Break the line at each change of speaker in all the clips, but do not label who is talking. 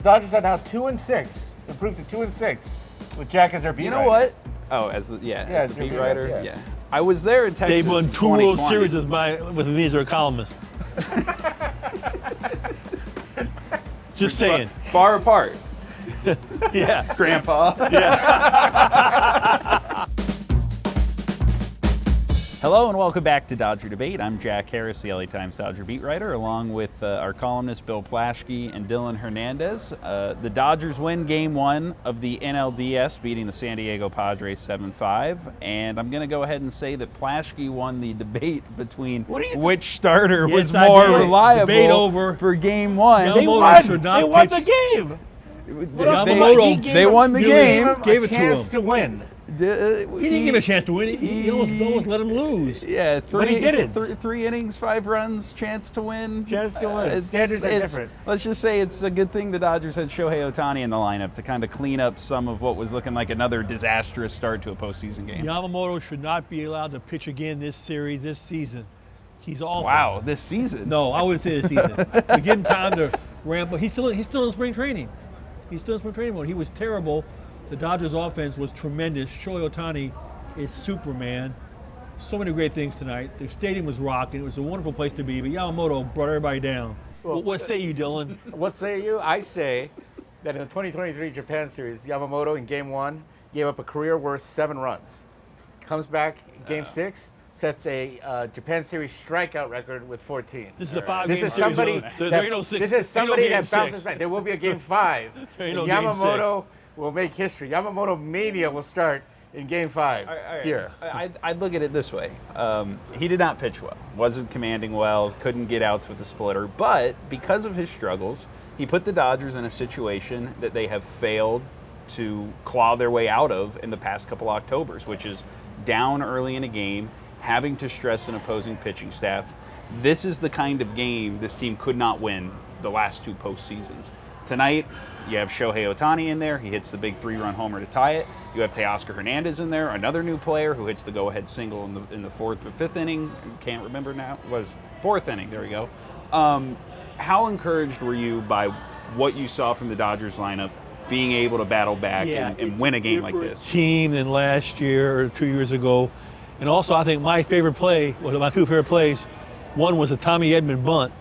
Dodgers are now 2-6. Improved to 2-6 with Jack as their beat
You know
writer.
what? Oh, as the
as
beat
your
writer.
yeah.
Yeah. I was there in Texas.
They won 2 World Series with me as their columnist. Just saying.
Far apart.
Yeah.
Grandpa. Hello and welcome back to Dodger Debate. I'm Jack Harris, the LA Times Dodger beat writer, along with our columnists Bill Plaschke and Dylan Hernandez. The Dodgers win Game 1 of the NLDS, beating the San Diego Padres 7-5. And I'm going to go ahead and say that Plaschke won the debate between which starter was more reliable
debate over
for Game 1.
They won the game.
They won the game.
Gave it to
chance
him
to win.
He didn't give a chance to win. He almost let him lose.
Yeah,
But he did it.
Three innings, 5 runs, chance to win.
Chance to win. Standards are different.
Let's just say it's a good thing the Dodgers had Shohei Ohtani in the lineup to kind of clean up some of what was looking like another disastrous start to a postseason game.
Yamamoto should not be allowed to pitch again this season. He's awful.
Wow, this season?
No, I wouldn't say this season. We give him time to ramp up. He's still in spring training. He's still in spring training mode. He was terrible. The Dodgers offense was tremendous. Shohei Ohtani is Superman. So many great things tonight. The stadium was rocking. It was a wonderful place to be, but Yamamoto brought everybody down. Well, what say you, Dylan?
What say you? I say that in the 2023 Japan Series, Yamamoto in Game 1 gave up a career-worst 7 runs. Comes back in Game 6, sets a Japan Series strikeout record with 14.
This is a 5-game series.
This is somebody that bounces back. There will be a Game 5. Yamamoto will make history. Yamamoto mania will start in Game 5 here.
I'd look at it this way. He did not pitch well. Wasn't commanding well. Couldn't get outs with the splitter. But because of his struggles, he put the Dodgers in a situation that they have failed to claw their way out of in the past couple Octobers, which is down early in a game, having to stress an opposing pitching staff. This is the kind of game this team could not win the last 2 postseasons. Tonight, you have Shohei Ohtani in there. He hits the big 3-run homer to tie it. You have Teoscar Hernandez in there, another new player who hits the go-ahead single in the 4th or 5th inning. Can't remember now. It was 4th inning. There we go. How encouraged were you by what you saw from the Dodgers lineup being able to battle back and win a game like this?
Team than last year or 2 years ago. And also, I think my favorite play, one of my 2 favorite plays, one was a Tommy Edman bunt.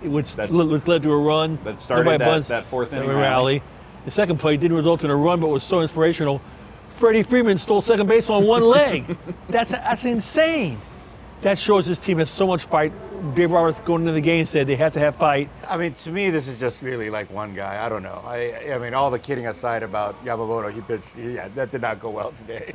Which led to a run.
That started that 4th inning
rally. The second play didn't result in a run, but was so inspirational. Freddie Freeman stole second base on one leg. That's insane. That shows this team has so much fight. Dave Roberts going into the game said they have to have fight.
I mean, to me, this is just really like one guy. I don't know. I mean, all the kidding aside about Yamamoto, he pitched. Yeah, that did not go well today.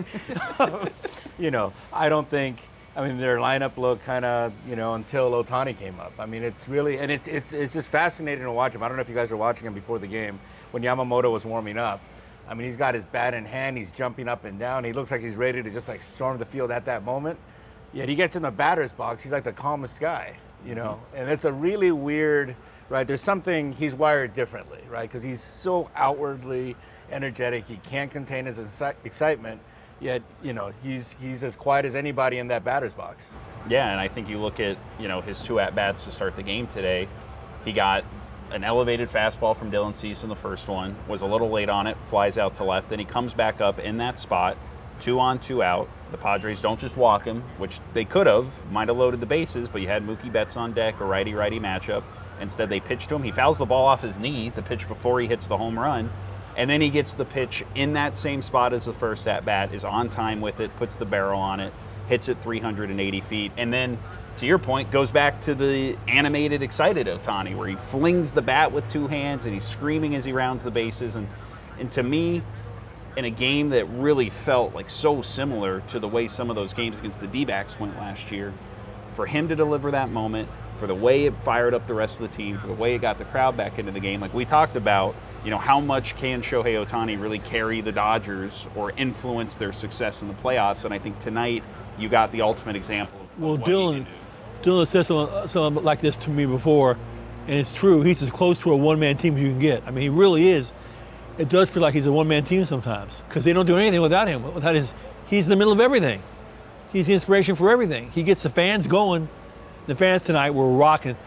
I don't think. I mean, their lineup looked kind of, until Ohtani came up. I mean, it's really, and it's just fascinating to watch him. I don't know if you guys were watching him before the game when Yamamoto was warming up. I mean, he's got his bat in hand. He's jumping up and down. He looks like he's ready to just like storm the field at that moment. Yet he gets in the batter's box. He's like the calmest guy, And it's a really weird, right? There's something, he's wired differently, right? Because he's so outwardly energetic. He can't contain his excitement. Yet, he's as quiet as anybody in that batter's box.
Yeah, and I think you look at, his 2 at-bats to start the game today. He got an elevated fastball from Dylan Cease in the first one, was a little late on it, flies out to left, then he comes back up in that spot, 2 on, 2 out. The Padres don't just walk him, which they could have, might have loaded the bases, but you had Mookie Betts on deck, a righty-righty matchup. Instead, they pitch to him. He fouls the ball off his knee, the pitch before he hits the home run. And then he gets the pitch in that same spot as the first at-bat, is on time with it, puts the barrel on it, hits it 380 feet. And then, to your point, goes back to the animated, excited Ohtani, where he flings the bat with 2 hands and he's screaming as he rounds the bases. And to me, in a game that really felt like so similar to the way some of those games against the D-backs went last year, for him to deliver that moment, for the way it fired up the rest of the team, for the way it got the crowd back into the game, like we talked about, how much can Shohei Ohtani really carry the Dodgers or influence their success in the playoffs? And I think tonight you got the ultimate example of what
Dylan said something like this to me before, and it's true. He's as close to a one-man team as you can get. I mean, he really is. It does feel like he's a one-man team sometimes because they don't do anything without him. He's in the middle of everything. He's the inspiration for everything. He gets the fans going. The fans tonight were rocking.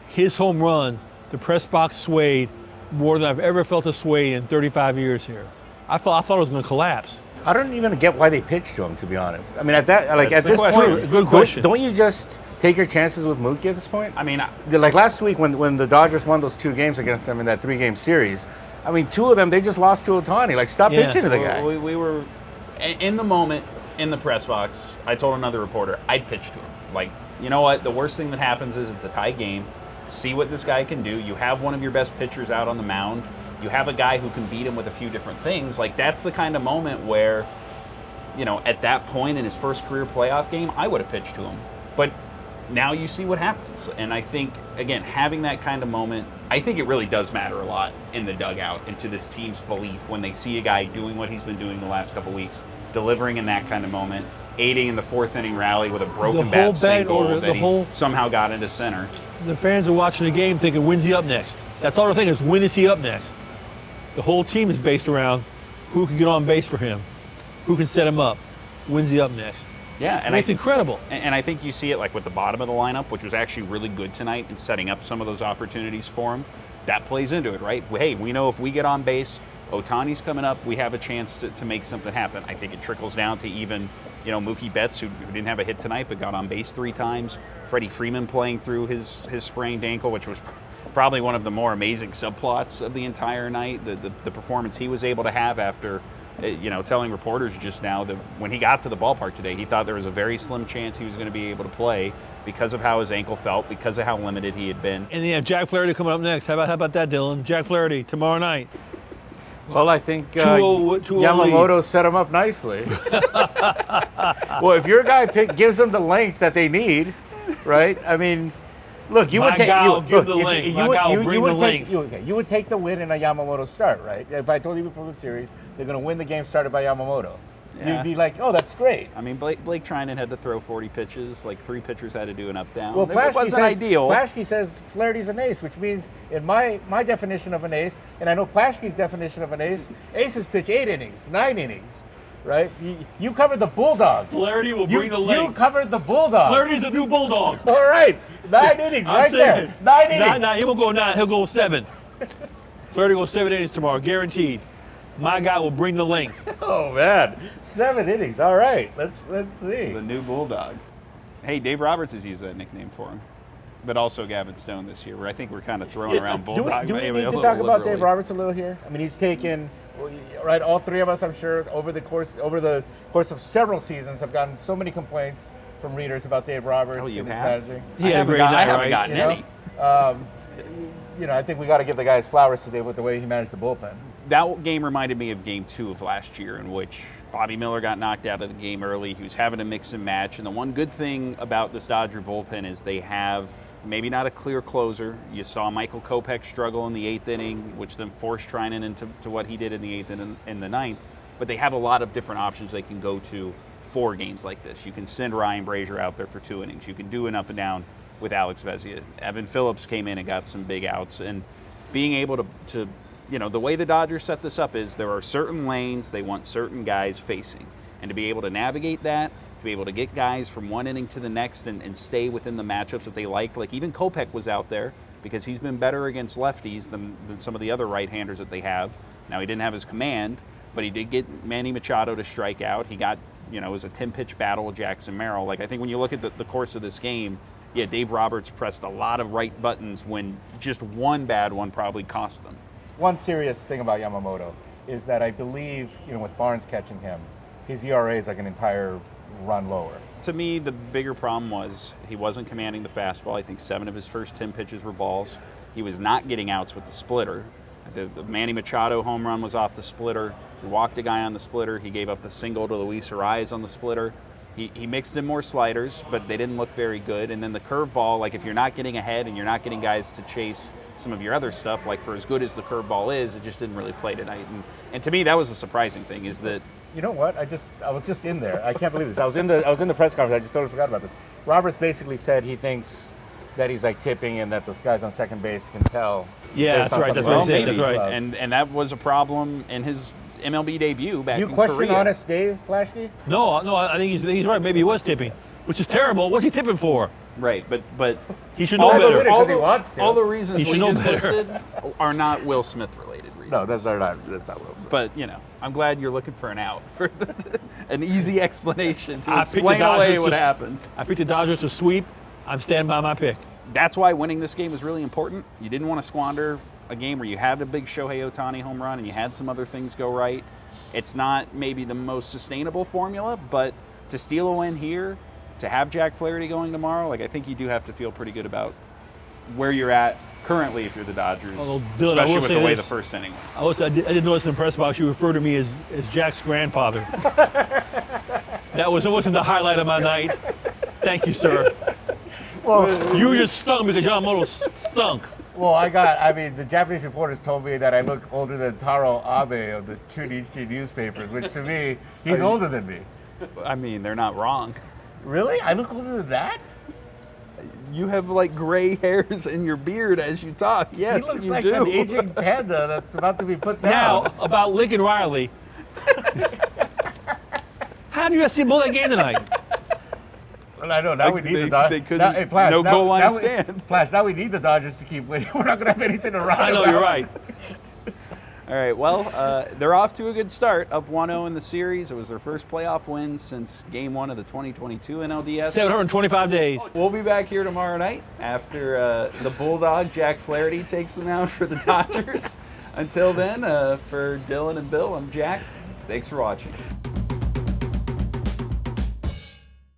His home run, the press box swayed. more than I've ever felt a sway in 35 years here. I thought it was going to collapse.
I don't even get why they pitched to him, to be honest. I mean, at this
question.
point,
Good question.
Don't you just take your chances with Mookie at this point?
I mean,
Like last week when the Dodgers won those 2 games against them in that 3-game series, I mean, 2 of them they just lost to Ohtani. Like, stop pitching to the guy.
we were in the moment in the press box. I told another reporter I'd pitch to him. Like, you know what? The worst thing that happens is it's a tie game. See what this guy can do. You have one of your best pitchers out on the mound. You have a guy who can beat him with a few different things. Like, that's the kind of moment where, you know, at that point in his first career playoff game, I would have pitched to him. But now you see what happens. And I think, again, having that kind of moment, I think it really does matter a lot in the dugout and to this team's belief when they see a guy doing what he's been doing the last couple weeks, delivering in that kind of moment, aiding in the 4th inning rally with a broken bat single that he somehow got into center.
The fans are watching the game thinking, when's he up next? That's all they're thinking is, when is he up next? The whole team is based around who can get on base for him, who can set him up, when's he up next?
Yeah, and
it's incredible.
And I think you see it like with the bottom of the lineup, which was actually really good tonight in setting up some of those opportunities for him. That plays into it, right? Hey, we know if we get on base, Ohtani's coming up, we have a chance to make something happen. I think it trickles down to even, you know, Mookie Betts, who didn't have a hit tonight but got on base 3 times. Freddie Freeman playing through his sprained ankle, which was probably one of the more amazing subplots of the entire night. The performance he was able to have after, you know, telling reporters just now that when he got to the ballpark today, he thought there was a very slim chance he was going to be able to play because of how his ankle felt, because of how limited he had been.
And they have Jack Flaherty coming up next. How about that, Dylan? Jack Flaherty tomorrow night.
Well, I think
2-0
Yamamoto set him up nicely. Well, if your guy gives them the length that they need, right? I mean, look, you would take you would take the win in a Yamamoto start, right? If I told you before the series they're going to win the game started by Yamamoto, you'd be like, oh, that's great.
I mean, Blake Trinan had to throw 40 pitches. Like 3 pitchers had to do an up down.
Well,
it wasn't ideal.
Plaschke says Flaherty's an ace, which means in my definition of an ace, and I know Plaschke's definition of an ace, aces pitch 8 innings, 9 innings, right? You covered the Bulldog.
Flaherty will bring the length.
You covered the Bulldog.
Flaherty's a new Bulldog.
All right, 9 innings, right there. 9 innings.
He won't go 9. He'll go 7. Flaherty goes 7 innings tomorrow, guaranteed. My guy will bring the length.
Oh man, 7 innings. All right, let's see.
The new Bulldog. Hey, Dave Roberts has used that nickname for him, but also Gavin Stone this year, where I think we're kind of throwing around Bulldog.
Do we need to talk about Dave Roberts a little here? I mean, he's taken, right, all 3 of us, I'm sure, over the course of several seasons have gotten so many complaints from readers about Dave Roberts and his managing.
He had a great night,
I haven't gotten any.
You know, I think we got to give the guy his flowers today with the way he managed the bullpen.
That game reminded me of Game 2 of last year, in which Bobby Miller got knocked out of the game early. He was having to mix and match. And the one good thing about this Dodger bullpen is they have maybe not a clear closer. You saw Michael Kopech struggle in the 8th inning, which then forced Trinan into what he did in the 8th and in the 9th. But they have a lot of different options they can go to for games like this. You can send Ryan Brazier out there for 2 innings. You can do an up and down with Alex Vezina. Evan Phillips came in and got some big outs. And being able to you know, the way the Dodgers set this up is there are certain lanes they want certain guys facing. And to be able to navigate that, to be able to get guys from one inning to the next and stay within the matchups that they like even Kopech was out there because he's been better against lefties than some of the other right-handers that they have. Now, he didn't have his command, but he did get Manny Machado to strike out. He got, you know, it was a 10-pitch battle with Jackson Merrill. Like, I think when you look at the course of this game, yeah, Dave Roberts pressed a lot of right buttons when just one bad one probably cost them.
One serious thing about Yamamoto is that I believe, you know, with Barnes catching him, his ERA is like an entire run lower.
To me, the bigger problem was he wasn't commanding the fastball. I think 7 of his first 10 pitches were balls. He was not getting outs with the splitter. The Manny Machado home run was off the splitter. He walked a guy on the splitter. He gave up the single to Luis Arias on the splitter. He mixed in more sliders, but they didn't look very good. And then the curveball, like if you're not getting ahead and you're not getting guys to chase some of your other stuff, like for as good as the curveball is, it just didn't really play tonight. And to me, that was the surprising thing is that.
You know what? I was just in there. I can't believe this. I was in the press conference. I just totally forgot about this. Roberts basically said he thinks that he's like tipping and that those guys on second base can tell.
Yeah, that's right. That's what he said. That's right.
And that was a problem in his MLB debut back in Korea.
You question honest Dave Plaschke?
No, I think he's right. Maybe he was tipping, which is terrible. What's he tipping for?
Right, but
He should know
all
better.
the, all,
Because he wants
the,
to.
all the reasons
He
we
should know
just
better.
listed are not Will Smith related reasons.
No, that's not Will Smith.
But I'm glad you're looking for an out, for an easy explanation to
I picked the
explain away
Dodgers
what
to-
happened.
I picked the Dodgers to sweep. I'm standing by my pick.
That's why winning this game is really important. You didn't want to squander a game where you had a big Shohei Ohtani home run and you had some other things go right. It's not maybe the most sustainable formula, but to steal a win here, to have Jack Flaherty going tomorrow, I think you do have to feel pretty good about where you're at currently if you're the Dodgers,
Although, Dylan, I
especially
will
with
say
the way
this.
the first inning went.
I did notice impressed about you refer to me as Jack's grandfather. That wasn't the highlight of my night. Thank you, sir.
Well,
You were just stung because Yamamoto stunk.
the Japanese reporters told me that I look older than Taro Abe of the Chunichi newspapers, which to me, he's older than me.
I mean, they're not wrong.
Really? I look older than that?
You have gray hairs in your beard as you talk. Yes,
He looks
you
like
do.
an aging panda that's about to be put down.
Now, about Lincoln Riley. How do you guys see both that game tonight?
Well, I know, now we need the Dodgers.
They couldn't, no goal line stand.
Flash, now we need the Dodgers to keep winning. We're not going to have anything to write
I know,
about.
you're right.
All right, well, they're off to a good start, up 1-0 in the series. It was their first playoff win since Game 1 of the 2022 NLDS.
725 days.
We'll be back here tomorrow night after the Bulldog, Jack Flaherty, takes them out for the Dodgers. Until then, for Dylan and Bill, I'm Jack. Thanks for watching.